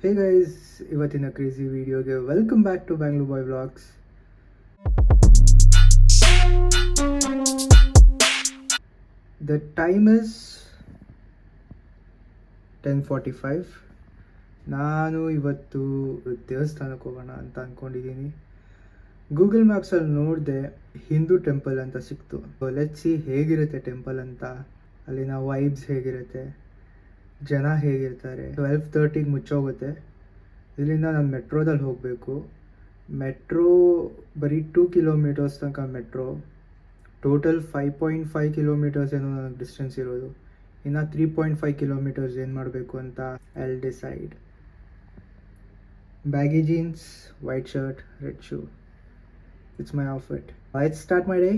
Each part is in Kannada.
ಹೇ ಗೈಸ್, ಇವತ್ತಿನ ಕ್ರೇಜಿ ವಿಡಿಯೋಗೆ welcome back to Bangalore boy vlogs. The time is 10:45. ನಾನು ಇವತ್ತು ದೇವಸ್ಥಾನಕ್ಕೆ ಹೋಗೋಣ ಅಂತ ಅಂದ್ಕೊಂಡಿದ್ದೀನಿ. ಗೂಗಲ್ ಮ್ಯಾಪ್ಸಲ್ಲಿ ನೋಡಿದೆ, ಹಿಂದೂ ಟೆಂಪಲ್ ಅಂತ ಸಿಕ್ತು. ಲೆಟ್ಸ್ ಸಿ ಹೇಗಿರುತ್ತೆ ಟೆಂಪಲ್ ಅಂತ, ಅಲ್ಲಿನ ವೈಬ್ಸ್ ಹೇಗಿರುತ್ತೆ, ಜನ ಹೇಗಿರ್ತಾರೆ. 12:30ಗೆ ಮುಚ್ಚೋಗುತ್ತೆ. ಇಲ್ಲಿಂದ ನಾನು ಮೆಟ್ರೋದಲ್ಲಿ ಹೋಗಬೇಕು. ಮೆಟ್ರೋ ಬರೀ 2 ಕಿಲೋಮೀಟರ್ಸ್ ತನಕ ಮೆಟ್ರೋ. ಟೋಟಲ್ 5.5 ಕಿಲೋಮೀಟರ್ಸ್ ಏನೋ ನನಗೆ ಡಿಸ್ಟೆನ್ಸ್ ಇರೋದು. ಇನ್ನು 3.5 ಕಿಲೋಮೀಟರ್ಸ್ ಏನು ಮಾಡಬೇಕು ಅಂತ I will decide. Baggy jeans, white shirt, red shoe. It's my outfit. Let's start my day.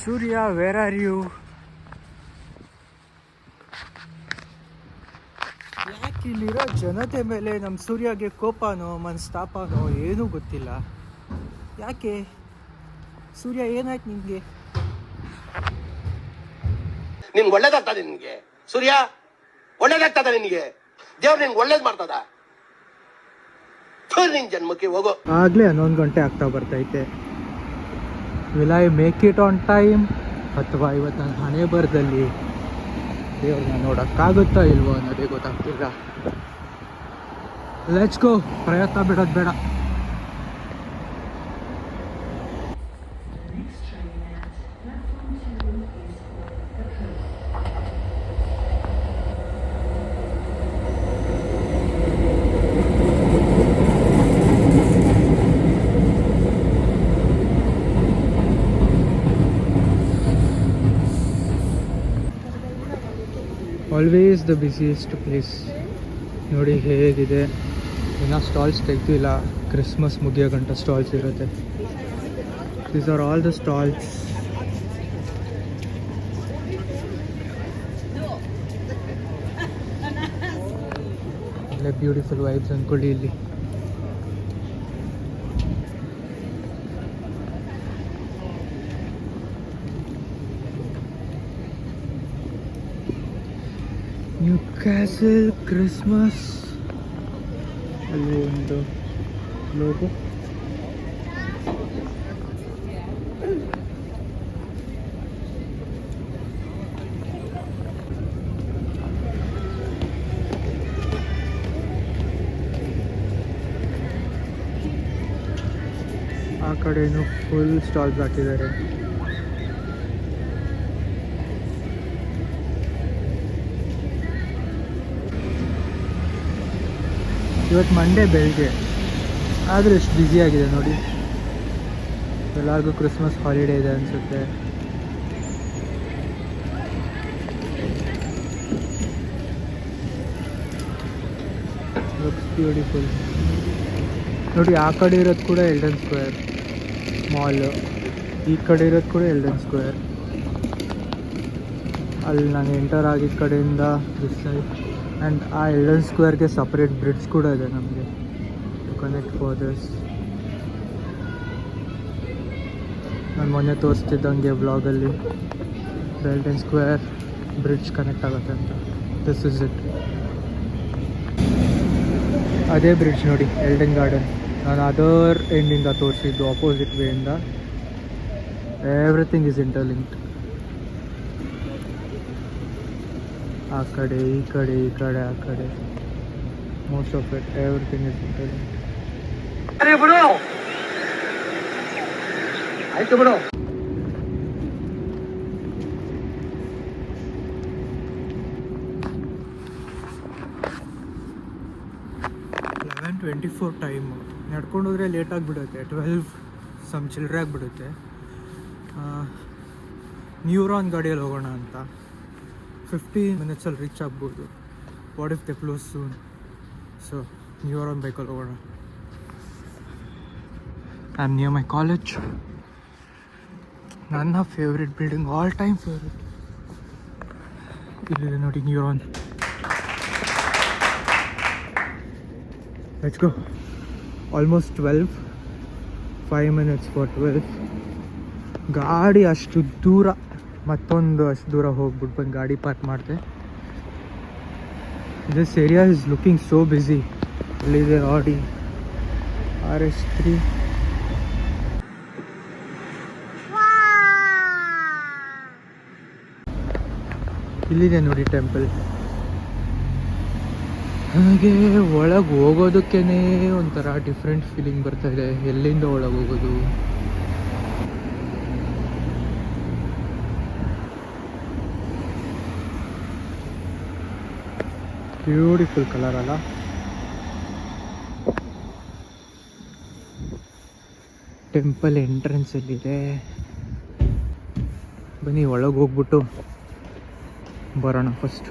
Surya, where are you? ಯಾಕೆ ಇಲ್ಲಿರೋ ಜನತೆ ಮೇಲೆ ನಮ್ಮ ಸೂರ್ಯಗೆ ಕೋಪನೋ ಮನಸ್ತಾಪನೋ ಏನೂ ಗೊತ್ತಿಲ್ಲ. ಯಾಕೆ ಸೂರ್ಯ, ಏನಾಯ್ತು ನಿನಗೆ? ನಿನ್ಗೆ ಒಳ್ಳೇದಾಗ್ತದೆ? ನಿನ್ಗೆ ಸೂರ್ಯ ಒಳ್ಳೇದಾಗ್ತದ? ನಿನ್ಗೆ ದೇವ್ರು ನಿನ್ಗೆ ಒಳ್ಳೇದ್ ಮಾಡ್ತದ? ನಿನ್ ಜನ್ಮಕ್ಕೆ ಹೋಗೋ. ಆಗಲೇ 11 ಗಂಟೆ ಆಗ್ತಾ ಬರ್ತೈತೆ. Will I make it on time, ಅಥವಾ ಇವತ್ತು ನನ್ನ ಹಣೆ ಬರದಲ್ಲಿ ದೇವ್ರನ್ನ ನೋಡೋಕ್ಕಾಗುತ್ತಾ ಇಲ್ವೋ ಅನ್ನೋದೇ ಗೊತ್ತಾಗ್ತಿಲ್ಲ. Let's go. ಪ್ರಯತ್ನ ಬಿಡೋದು ಬೇಡ. Always the busiest place. ನೋಡಿ ಹೇಗಿದೆ. ಇನ್ನೂ ಸ್ಟಾಲ್ಸ್ ತೆಗ್ದಿಲ್ಲ. ಕ್ರಿಸ್ಮಸ್ ಮುಗಿಯೋ ಗಂಟ ಸ್ಟಾಲ್ಸ್ ಇರುತ್ತೆ. These are all the stalls. ಒಳ್ಳೆ ಬ್ಯೂಟಿಫುಲ್ ವೈಬ್ಸ್ ಅಂದ್ಕೊಳ್ಳಿ ಇಲ್ಲಿ. New castle Christmas. ಅಲ್ಲಿ ಒಂದು ಲೋಗೋ. ಆ ಕಡೆನೂ ಫುಲ್ ಸ್ಟಾಲ್ಸ್ ಹಾಕಿದ್ದಾರೆ. ಇವತ್ತು ಮಂಡೇ ಬೆಳಿಗ್ಗೆ, ಆದರೆ ಎಷ್ಟು ಬ್ಯುಸಿಯಾಗಿದೆ ನೋಡಿ. ಎಲ್ಲರಿಗೂ ಕ್ರಿಸ್ಮಸ್ ಹಾಲಿಡೇ ಇದೆ ಅನಿಸುತ್ತೆ. Looks beautiful. ನೋಡಿ, ಆ ಕಡೆ ಇರೋದು ಕೂಡ ಎಲ್ಡನ್ ಸ್ಕ್ವೇರ್ ಮಾಲ್, ಈ ಕಡೆ ಇರೋದು ಕೂಡ ಎಲ್ಡನ್ ಸ್ಕ್ವೇರ್. ಅಲ್ಲಿ ನಾನು ಎಂಟರ್ ಆಗಿದ್ದ ಕಡೆಯಿಂದ ದಿಸ್ ಸೈಡ್. ಆ್ಯಂಡ್ ಆ ಎಲ್ಡನ್ ಸ್ಕ್ವೇರ್ಗೆ ಸಪ್ರೇಟ್ ಬ್ರಿಡ್ಜ್ ಕೂಡ ಇದೆ ನಮಗೆ ಟು ಕನೆಕ್ಟ್ ಫಾದರ್ಸ್. ನಾನು ಮೊನ್ನೆ ತೋರಿಸ್ತಿದ್ದಂಗೆ ವ್ಲಾಗಲ್ಲಿ ಎಲ್ಡನ್ ಸ್ಕ್ವೇರ್ ಬ್ರಿಡ್ಜ್ ಕನೆಕ್ಟ್ ಆಗುತ್ತೆ ಅಂತ. This is it. ಅದೇ ಬ್ರಿಡ್ಜ್ ನೋಡಿ, ಎಲ್ಡನ್ ಗಾರ್ಡನ್. ನಾನು ಅದರ್ ಎಂಡಿಂದ ತೋರಿಸಿದ್ದು, ಆಪೋಸಿಟ್ ವೇಯಿಂದ. Everything is interlinked. ಆ ಕಡೆ ಈ ಕಡೆ, ಈ ಕಡೆ ಆ ಕಡೆ, most of it everything is interlinked. ಆಯ್ತು ಬಿಡು. 11:24 ಟೈಮು. ನಡ್ಕೊಂಡೋದ್ರೆ ಲೇಟ್ ಆಗಿಬಿಡುತ್ತೆ. 12 ಸಮ್ ಚಿಲ್ಲರೆ ಆಗಿಬಿಡುತ್ತೆ. ನ್ಯೂರಾನ್ ಗಾಡಿಯಲ್ಲಿ ಹೋಗೋಣ ಅಂತ. 15 ಮಿನಿಟ್ಸಲ್ಲಿ ರೀಚ್ ಆಗ್ಬೋದು. What if they close soon? So Neuron ಬೈಕಲ್ಲಿ ಹೋಗೋಣ. I am near my college. ನನ್ನ favourite building, all time favourite. ಇಲ್ಲಿದೆ ನೋಡಿ Neuron. Let's go. Almost 12. 5 minutes for 12. ಗಾಡಿ ಅಷ್ಟು ದೂರ, ಮತ್ತೊಂದು ಅಷ್ಟು ದೂರ ಹೋಗ್ಬಿಟ್ಟು ಬಂದು ಗಾಡಿ ಪಾರ್ಕ್ ಮಾಡಿದೆ. This area is looking so busy. ಇಲ್ಲಿದೆ ಆಡಿ RS3. ಇಲ್ಲಿದೆ ನೋಡಿ ಟೆಂಪಲ್. ಹಾಗೆ ಒಳಗೆ ಹೋಗೋದಕ್ಕೇನೆ ಒಂಥರ ಡಿಫ್ರೆಂಟ್ ಫೀಲಿಂಗ್ ಬರ್ತಾ ಇದೆ. ಎಲ್ಲಿಂದ ಒಳಗೆ ಹೋಗೋದು? ಬ್ಯೂಟಿಫುಲ್ ಕಲರ್ ಅಲ್ಲ? ಟೆಂಪಲ್ ಎಂಟ್ರೆನ್ಸ್ ಎಲ್ಲಿದೆ? ಬನ್ನಿ ಒಳಗೆ ಹೋಗ್ಬಿಟ್ಟು ಬರೋಣ ಫಸ್ಟ್.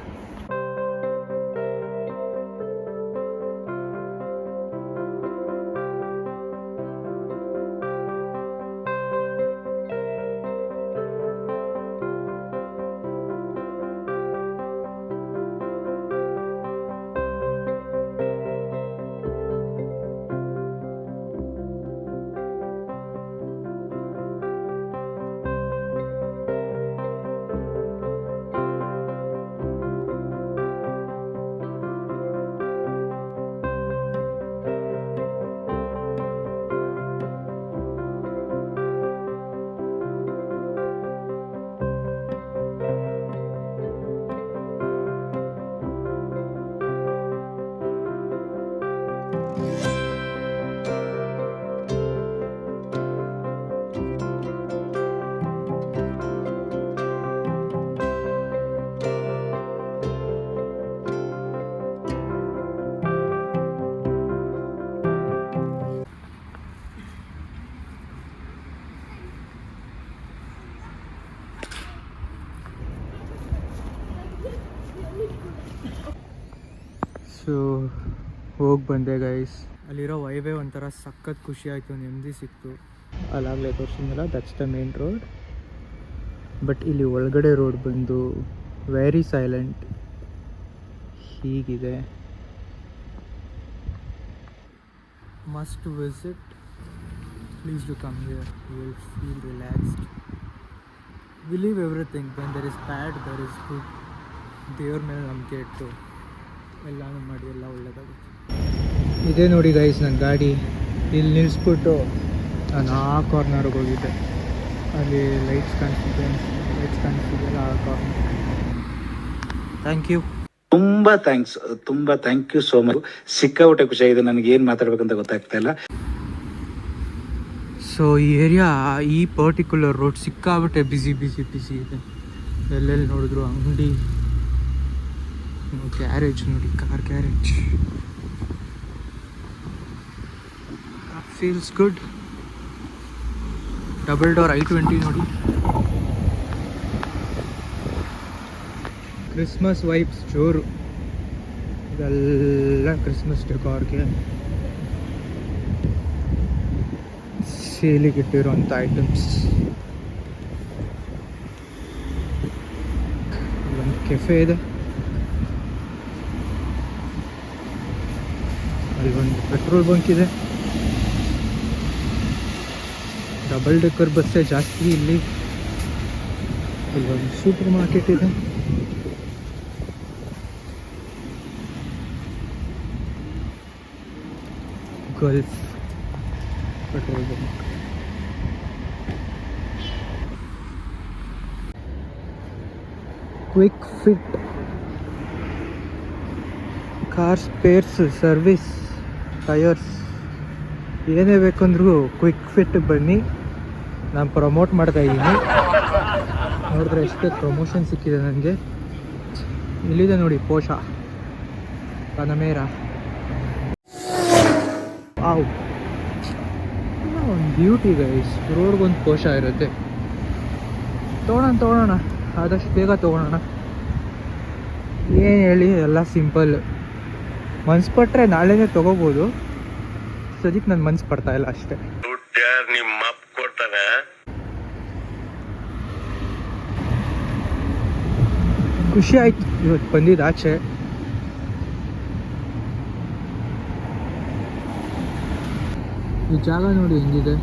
ಸೊ ಹೋಗಿ ಬಂದೆ ಗೈಸ್. ಅಲ್ಲಿರೋ ವೈವೇ ಒಂಥರ ಸಖತ್ ಖುಷಿ ಆಯಿತು, ನೆಮ್ಮದಿ ಸಿಕ್ತು. ಅಲ್ಲಾಗಲೇ ತೋರಿಸಿದ್ನಲ್ಲ, that's the main road. But ಇಲ್ಲಿ ಒಳಗಡೆ ರೋಡ್ ಬಂದು ವೆರಿ ಸೈಲೆಂಟ್ ಹೀಗಿದೆ. Must visit, please do come here, you will feel relaxed. Believe everything, when there is bad there is good. ದೇವ್ರ ಮೇಲೆ ನಂಬಿಕೆ ಇಟ್ಟು ಎಲ್ಲನೂ ಮಾಡಿ ಎಲ್ಲ ಒಳ್ಳೆಯದಾಗುತ್ತೆ. ಇದೇ ನೋಡಿ ಗೈಸ್ ನನ್ನ ಗಾಡಿ. ಇಲ್ಲಿ ನಿಲ್ಲಿಸ್ಬಿಟ್ಟು ನಾನು ಆ ಕಾರ್ನರ್ಗೆ ಹೋಗಿದ್ದೆ. ಅಲ್ಲಿ ಲೈಟ್ಸ್ ಕಾಣಿಸ್ತಿದೆಯಲ್ಲ, ಆ ಕಾರ್ನರ್. ಥ್ಯಾಂಕ್ ಯು, ತುಂಬಾ ಥ್ಯಾಂಕ್ ಯು ಸೋ ಮಚ್. ಸಿಕ್ಕಾಪಟ್ಟೆ ಖುಷಿಯಾಗಿದೆ. ನನಗೆ ಏನು ಮಾತಾಡ್ಬೇಕಂತ ಗೊತ್ತಾಗ್ತಾ ಇಲ್ಲ. ಸೊ ಈ ಏರಿಯಾ, ಈ ಪರ್ಟಿಕ್ಯುಲರ್ ರೋಡ್ ಸಿಕ್ಕಾಬಿಟ್ಟೆ ಬಿಸಿ ಇದೆ. ಎಲ್ಲೆಲ್ಲಿ ನೋಡಿದ್ರು ಅಂಗಡಿ, ಗ್ಯಾರೇಜ್ ನೋಡಿ, car garage. Feels good. Double door i20 ನೋಡಿ. ಕ್ರಿಸ್ಮಸ್ ವೈಬ್ಸ್ ಜೋರು. ಇದೆಲ್ಲ ಕ್ರಿಸ್ಮಸ್ ಡೆಕೋರ್ಗೆ ಸೇಲಿಗಿಟ್ಟಿರೋಂಥ ಐಟಮ್ಸ್. ಒಂದು ಕೆಫೆ ಇದೆ, ಅಲ್ಲಿ ಒಂದು ಪೆಟ್ರೋಲ್ ಬಂಕ್ ಇದೆ. ಡಬಲ್ ಡೆಕ್ಕರ್ ಬಸ್ಸೇ ಜಾಸ್ತಿ ಇಲ್ಲಿ. ಇಲ್ಲೊಂದು ಸೂಪರ್ ಮಾರ್ಕೆಟ್ ಇದೆ. Gulf petrol bunk. Quick fit car spares service, tyres, ಏನೇ ಬೇಕಂದ್ರೂ ಕ್ವಿಕ್ ಫಿಟ್ ಬನ್ನಿ. ನಾನು ಪ್ರಮೋಟ್ ಮಾಡ್ತಾ ಇದ್ದೀನಿ. ನೋಡಿದ್ರೆ ಎಷ್ಟು ಪ್ರಮೋಷನ್ ಸಿಕ್ಕಿದೆ ನನಗೆ. ಇಲ್ಲಿದೆ ನೋಡಿ ಪೋಷ ಪನಮೇರಾ. ಒಂದು ಬ್ಯೂಟಿ ಗೈಸ್. ರೋಡ್ಗೊಂದು ಪೋಷ ಇರುತ್ತೆ. ತೊಗೊಳೋಣ, ಆದಷ್ಟು ಬೇಗ ತೊಗೊಳೋಣ. ಏನು ಹೇಳಿ, ಎಲ್ಲ ಸಿಂಪಲ್. ಮನ್ಸು ಪಟ್ಟರೆ ನಾಳೆನೇ ತೊಗೋಬೋದು. ಸದ್ಯಕ್ಕೆ ನನ್ನ ಮನ್ಸು ಪಡ್ತಾ ಇಲ್ಲ ಅಷ್ಟೇ. ನಿಮ್ಮ ಅಪ್ಪ ಕೊಡ್ತಾನೆ. ಖುಷಿ ಆಯ್ತು ಇವತ್ತು ಬಂದಿದ್ದು ಆಚೆ. ಈ ಜಾಗ ನೋಡಿ ಹೆಂಗಿದೆ,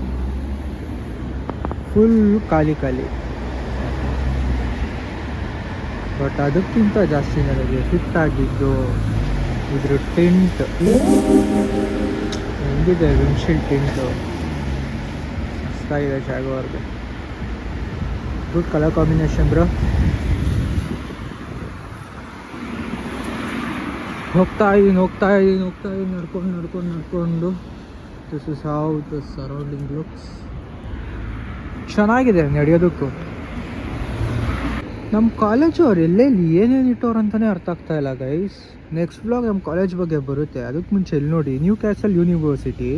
ಫುಲ್ ಖಾಲಿ. ಬಟ್ ಅದಕ್ಕಿಂತ ಜಾಸ್ತಿ ನನಗೆ ಫಿಟ್ ಆಗಿದ್ದು ಇದ್ರ ಟಿಂಟ್ ಹೆಂಗಿದೆ, ವಿಂಡ್ಶೀಲ್ಡ್ ಟಿಂಟು ಮಸ್ತಾಗಿದೆ. ಜಾಗುವಾರ್ಗೆ ಗುಡ್ ಕಲರ್ ಕಾಂಬಿನೇಷನ್ ಬ್ರೋ. ಹೋಗ್ತಾ ಇದ್ದೀನಿ ನಡ್ಕೊಂಡು this is how the surrounding looks. ಚೆನ್ನಾಗಿದೆ ನಡೆಯೋದಕ್ಕೂ. ನಮ್ಮ ಕಾಲೇಜು ಅವ್ರು ಎಲ್ಲೆಲ್ಲಿ ಏನೇನು ಇಟ್ಟವ್ರು ಅಂತಲೇ ಅರ್ಥ ಆಗ್ತಾ ಇಲ್ಲ ಗೈಸ್. ನೆಕ್ಸ್ಟ್ ಬ್ಲಾಗ್ ನಮ್ಮ ಕಾಲೇಜ್ ಬಗ್ಗೆ ಬರುತ್ತೆ. ಅದಕ್ಕೆ ಮುಂಚೆ ಇಲ್ಲಿ ನೋಡಿ, new castle university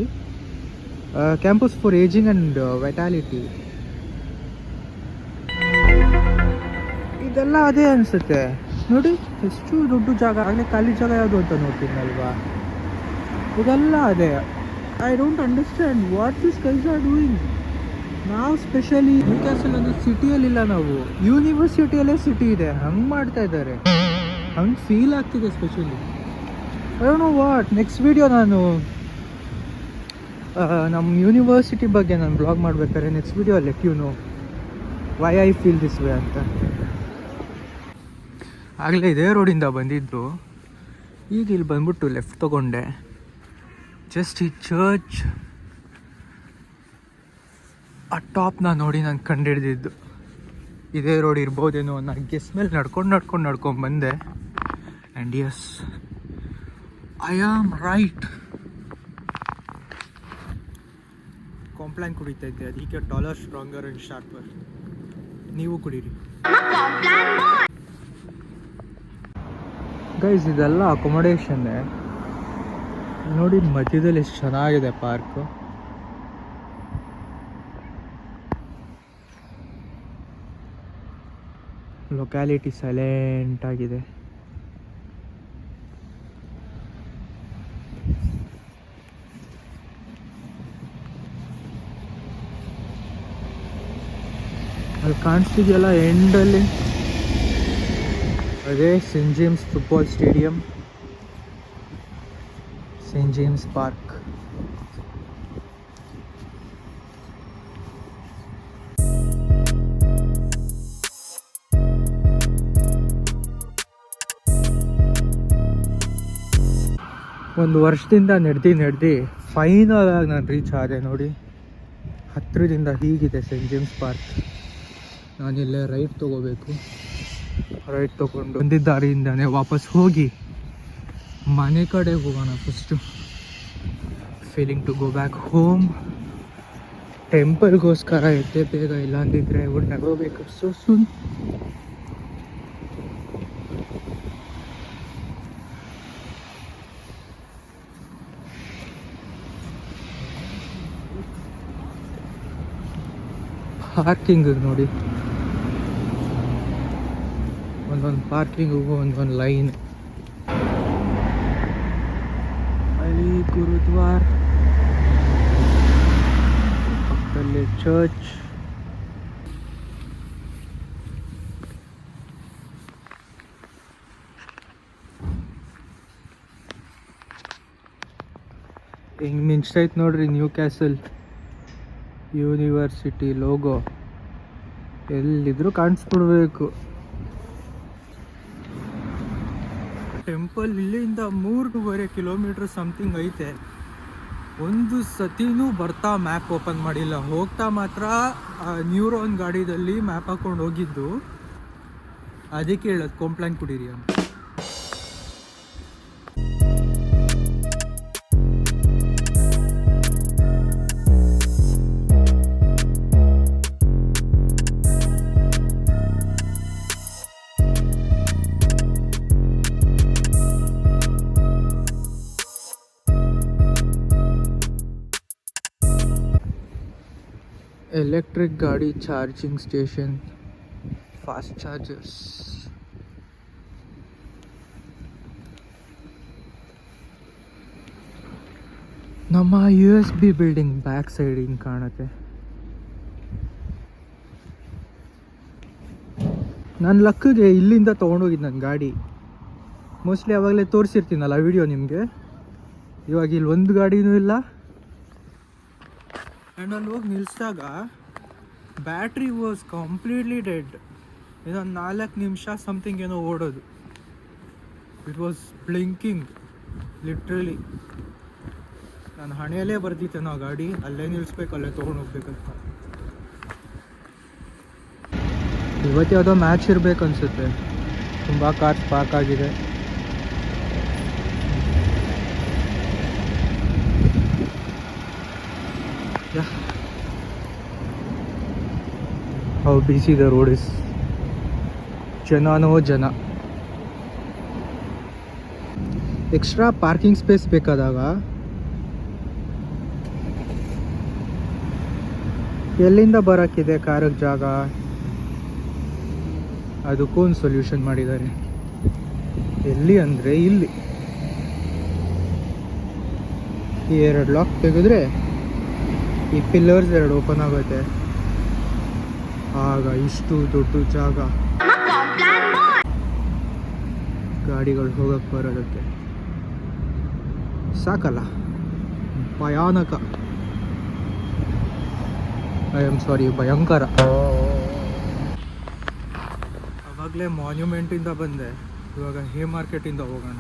campus for ageing and vitality. ಇದೆಲ್ಲ ಅದೇ ಅನಿಸುತ್ತೆ ನೋಡಿ. ಎಷ್ಟು ದೊಡ್ಡ ಜಾಗ, ಆಗಲೇ ಖಾಲಿ ಜಾಗ ಯಾವುದು ಅಂತ ನೋಡ್ತೀನಲ್ವಾ. ಇದೆಲ್ಲ ಅದೇ. I don't understand what this guys are doing. ನಾವು ಸ್ಪೆಷಲಿ ನ್ಯೂ ಕ್ಯಾಸಲ್ ಅನ್ನೋ ಸಿಟಿಯಲ್ಲಿಲ್ಲ, ನಾವು ಯೂನಿವರ್ಸಿಟಿಯಲ್ಲೇ ಸಿಟಿ ಇದೆ. ಹಂಗೆ ಮಾಡ್ತಾ ಇದ್ದಾರೆ, ಹಂಗೆ ಫೀಲ್ ಆಗ್ತಿದೆ specially. I don't know what. Next video ನಾನು ನಮ್ಮ ಯೂನಿವರ್ಸಿಟಿ ಬಗ್ಗೆ ನಾನು ಬ್ಲಾಗ್ ಮಾಡ್ಬೇಕಾದ್ರೆ next video let you know why I feel this way ಅಂತ. ಆಗಲೇ ಇದೇ ರೋಡಿಂದ ಬಂದಿದ್ದು, ಈಗ ಇಲ್ಲಿ ಬಂದ್ಬಿಟ್ಟು ಲೆಫ್ಟ್ ತೊಗೊಂಡೆ. ಜಸ್ಟ್ ಈ ಚರ್ಚ್ ಆ ಟಾಪ್ನ ನೋಡಿ ನಾನು ಕಂಡುಹಿಡ್ದಿದ್ದು ಇದೇ ರೋಡ್ ಇರ್ಬೋದೇನೋ ಅನ್ನೋ ಗೆಸ್ ಮೇಲೆ ನಡ್ಕೊಂಡು ಬಂದೆ. And yes, I am right. Complan ಕುಡಿತಾ ಇದ್ದೆ, ಅದಕ್ಕೆ ಟಾಲರ್, ಸ್ಟ್ರಾಂಗರ್ ಆ್ಯಂಡ್ ಶಾರ್ಪರ್. ನೀವು ಕುಡೀರಿ ಗೈಸ್. ಇದೆಲ್ಲ ಅಕೊಮಡೇಷನ್ನೇ ನೋಡಿ. ಮಧ್ಯದಲ್ಲಿ ಎಷ್ಟು ಚೆನ್ನಾಗಿದೆ ಪಾರ್ಕು. ಲೊಕ್ಯಾಲಿಟಿ ಸೈಲೆಂಟ್ ಆಗಿದೆ. ಅಲ್ಲಿ ಕಾಣಿಸ್ತಿದೆಯಲ್ಲ ಎಂಡಲ್ಲಿ, ಅದೇ Saint James football stadium, Saint James park. ಒಂದು ವರ್ಷದಿಂದ ನಡೆದು ಫೈನಲ್ ಆಗಿ ನಾನು ರೀಚ್ ಆದೆ ನೋಡಿ. ಹತ್ತಿರದಿಂದ ಹೀಗಿದೆ ಸೇಂಟ್ ಜೇಮ್ಸ್ ಪಾರ್ಕ್. ನಾನಿಲ್ಲೇ ರೈಟ್ ತೊಗೋಬೇಕು. ರೈಟ್ ತೊಗೊಂಡು ಬಂದಿದ್ದ ದಾರಿಯಿಂದನೇ ವಾಪಸ್ ಹೋಗಿ ಮನೆ ಕಡೆ ಹೋಗೋಣ first. Feeling to go back home. ಟೆಂಪಲ್ಗೋಸ್ಕರ ಎದ್ದೆ ಬೇಗ, ಇಲ್ಲ ಅಂದಿದ್ರೆ would never wake up so soon. Parking ನೋಡಿ, ಒಂದೊಂದು ಪಾರ್ಕಿಂಗಿಗೂ ಒಂದೊಂದು ಲೈನ್. ಅಲ್ಲಿ ಗುರುದ್ವಾರ, ಪಕ್ಕದಲ್ಲಿ ಚರ್ಚ್. ಹಿಂಗೆ ಮಿಂಚ್ತೈತೆ ನೋಡ್ರಿ ನ್ಯೂ ಕ್ಯಾಸಲ್ ಯೂನಿವರ್ಸಿಟಿ ಲೋಗೋ. ಎಲ್ಲಿದ್ರೂ ಕಾಣಿಸ್ಬಿಡ್ಬೇಕು. ಟೆಂಪಲ್ ಇಲ್ಲಿಂದ 3.5 ಕಿಲೋಮೀಟ್ರ್ ಸಮಥಿಂಗ್ ಐತೆ. ಒಂದು ಸತಿನೂ ಬರ್ತಾ ಮ್ಯಾಪ್ ಓಪನ್ ಮಾಡಿಲ್ಲ. ಹೋಗ್ತಾ ಮಾತ್ರ ನ್ಯೂರಾನ್ ಗಾಡಿದಲ್ಲಿ ಮ್ಯಾಪ್ ಹಾಕೊಂಡು ಹೋಗಿದ್ದು. ಅದಕ್ಕೆ ಹೇಳೋದು ಕಾಂಪ್ಲಾನ್ ಕುಡೀರಿ ಅಂತ. ಎಲೆಕ್ಟ್ರಿಕ್ ಗಾಡಿ ಚಾರ್ಜಿಂಗ್ ಸ್ಟೇಷನ್, ಫಾಸ್ಟ್ ಚಾರ್ಜರ್ಸ್. ನಮ್ಮ USB ಬಿಲ್ಡಿಂಗ್ ಬ್ಯಾಕ್ ಸೈಡ್ ಹಿಂಗೆ ಕಾಣುತ್ತೆ. ನನ್ನ ಲಕ್ಕಿಗೆ ಇಲ್ಲಿಂದ ತೊಗೊಂಡೋಗಿದ್ದು ನನ್ನ ಗಾಡಿ. ಮೋಸ್ಟ್ಲಿ ಆವಾಗಲೇ ತೋರಿಸಿರ್ತೀನಲ್ಲ ವಿಡಿಯೋ ನಿಮಗೆ. ಇವಾಗ ಇಲ್ಲಿ ಒಂದು ಗಾಡಿನೂ ಇಲ್ಲ. ಆ್ಯಂಡ್ ಅಲ್ಲಿ ಹೋಗಿ ನಿಲ್ಲಿಸಿದಾಗ ಬ್ಯಾಟ್ರಿ ವಾಸ್ ಕಂಪ್ಲೀಟ್ಲಿ ಡೆಡ್. ಇದೊಂದು 4 ನಿಮಿಷ ಸಮಥಿಂಗ್ ಏನೋ ಓಡೋದು. It was blinking. ಲಿಟ್ರಲಿ ನಾನು ಹಣೆಯಲ್ಲೇ ಬರ್ದಿತ್ತೆ ನಾವು ಗಾಡಿ ಅಲ್ಲೇ ನಿಲ್ಲಿಸ್ಬೇಕು, ಅಲ್ಲೇ ತೊಗೊಂಡು ಹೋಗ್ಬೇಕಂತ. ಇವತ್ತು ಯಾವುದೋ ಮ್ಯಾಚ್ ಇರಬೇಕು ಅನಿಸುತ್ತೆ, ತುಂಬ ಕಾರ್ಸ್ ಪಾರ್ಕ್ ಆಗಿದೆ. How busy the road is, ಜನನೋ ಜನ. ಎಕ್ಸ್ಟ್ರಾ ಪಾರ್ಕಿಂಗ್ ಸ್ಪೇಸ್ ಬೇಕಾದಾಗ ಎಲ್ಲಿಂದ ಬರೋಕ್ಕಿದೆ ಕಾರಿಗೆ ಜಾಗ, ಅದಕ್ಕೂ ಒಂದು ಸೊಲ್ಯೂಷನ್ ಮಾಡಿದ್ದಾರೆ. ಎಲ್ಲಿ ಅಂದರೆ ಇಲ್ಲಿ ಈ 2 ಲಾಕ್ ತೆಗೆದ್ರೆ ಈ ಪಿಲ್ಲರ್ಸ್ 2 ಓಪನ್ ಆಗುತ್ತೆ. ಆಗ ಇಷ್ಟು ದೊಡ್ಡ ಜಾಗ ಗಾಡಿಗಳು ಹೋಗಕ್ಕೆ ಬರೋದಕ್ಕೆ ಸಾಕಲ್ಲ. ಭಯಾನಕ, ಐ ಆಮ್ ಸಾರಿ, ಭಯಂಕರ. ಆವಾಗಲೇ ಮಾನ್ಯುಮೆಂಟಿಂದ ಬಂದೆ, ಇವಾಗ ಹೇ ಮಾರ್ಕೆಟಿಂದ ಹೋಗೋಣ,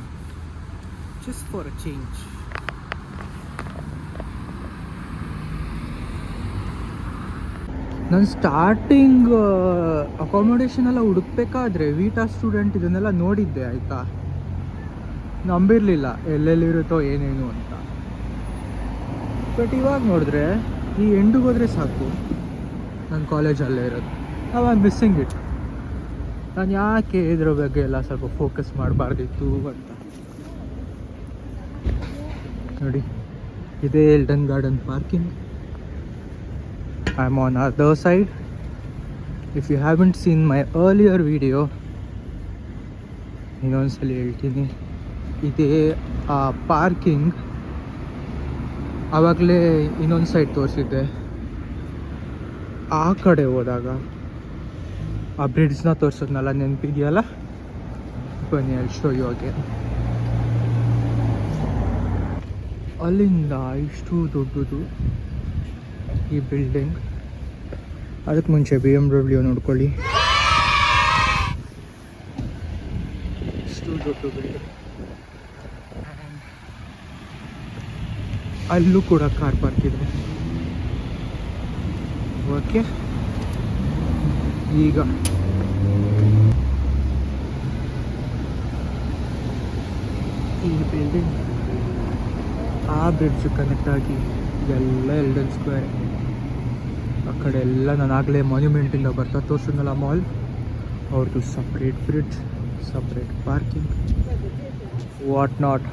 ಜಸ್ಟ್ ಫಾರ್ ಅ ಚೇಂಜ್. ನಾನು ಸ್ಟಾರ್ಟಿಂಗ್ ಅಕಾಮಿಡೇಷನ್ ಎಲ್ಲ ಹುಡುಕ್ಬೇಕಾದ್ರೆ ವೀಟಾ ಸ್ಟೂಡೆಂಟ್ ಇದನ್ನೆಲ್ಲ ನೋಡಿದ್ದೆ ಆಯಿತಾ, ನಂಬಿರಲಿಲ್ಲ ಎಲ್ಲೆಲ್ಲಿರುತ್ತೋ ಏನೇನು ಅಂತ. ಬಟ್ ಇವಾಗ ನೋಡಿದ್ರೆ ಈ ಎಂಡಿಗೆ ಹೋದರೆ ಸಾಕು, ನನ್ನ ಕಾಲೇಜ್ ಅಲ್ಲೇ ಇರೋದು. I am missing it. ನಾನು ಯಾಕೆ ಇದ್ರ ಬಗ್ಗೆ ಎಲ್ಲ ಸ್ವಲ್ಪ ಫೋಕಸ್ ಮಾಡಬಾರ್ದಿತ್ತು ಅಂತ. ನೋಡಿ, ಇದೇ Eldon Garden parking. I'm on other side. If you haven't seen my earlier video, ಇನ್ನೊಂದ್ಸಲಿ ಹೇಳ್ತೀನಿ, ಇದೇ ಆ ಪಾರ್ಕಿಂಗ್. ಆವಾಗಲೇ ಇನ್ನೊಂದು ಸೈಡ್ ತೋರಿಸಿದ್ದೆ. ಆ ಕಡೆ ಹೋದಾಗ ಆ ಬ್ರಿಡ್ಜ್ನ ತೋರಿಸೋದ್ನಲ್ಲ, ನೆನಪಿದೆಯಲ್ಲ? ಬನ್ನಿ, ಅಲ್ಲಿ ಶೋ ಯು ಅಗೇನ್. ಅಲ್ಲಿಂದ ಇಷ್ಟು ದೊಡ್ಡದು ಈ ಬಿಲ್ಡಿಂಗ್. ಅದಕ್ಕೆ ಮುಂಚೆ BMW ನೋಡ್ಕೊಳ್ಳಿ, ಇಷ್ಟು ದೊಡ್ಡ ಬಿಲ್ಡಿಂಗ್. ಅಲ್ಲೂ ಕೂಡ ಕಾರ್ ಪಾರ್ಕ್ ಇದೆ. ಓಕೆ, ಈಗ ಈ ಬಿಲ್ಡಿಂಗ್ ಆ ಬ್ರಿಡ್ಜ್ ಕನೆಕ್ಟ್ ಆಗಿ ಎಲ್ಲ ಎಲ್ಡನ್ ಸ್ಕ್ವೇರ್. ಆ ಕಡೆ ಎಲ್ಲ ನಾನು ಆಗಲೇ ಮಾನ್ಯುಮೆಂಟಿಂದ ಬರ್ತಾ ತೋರಿಸಿದ್ನಲ್ಲ ಮಾಲ್, ಅವ್ರದ್ದು separate bridge, separate parking, what not.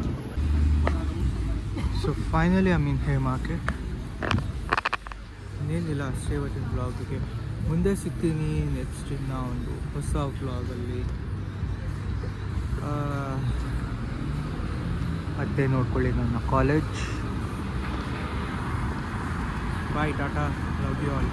So finally I mean hey market. ಇನ್ನೇನಿಲ್ಲ ಅಷ್ಟೇ ಇವತ್ತಿನ ಬ್ಲಾಗಿಗೆ. ಮುಂದೆ ಸಿಗ್ತೀನಿ ನೆಕ್ಸ್ಟ್ ಇನ್ನ ಒಂದು ಹೊಸ ವ್ಲಾಗಲ್ಲಿ. ಅದೇ ನೋಡ್ಕೊಳ್ಳಿ ನನ್ನ ಕಾಲೇಜ್. ಬಾಯ್, ಟಾಟಾ, ಲವ್ ಯು ಆಲ್.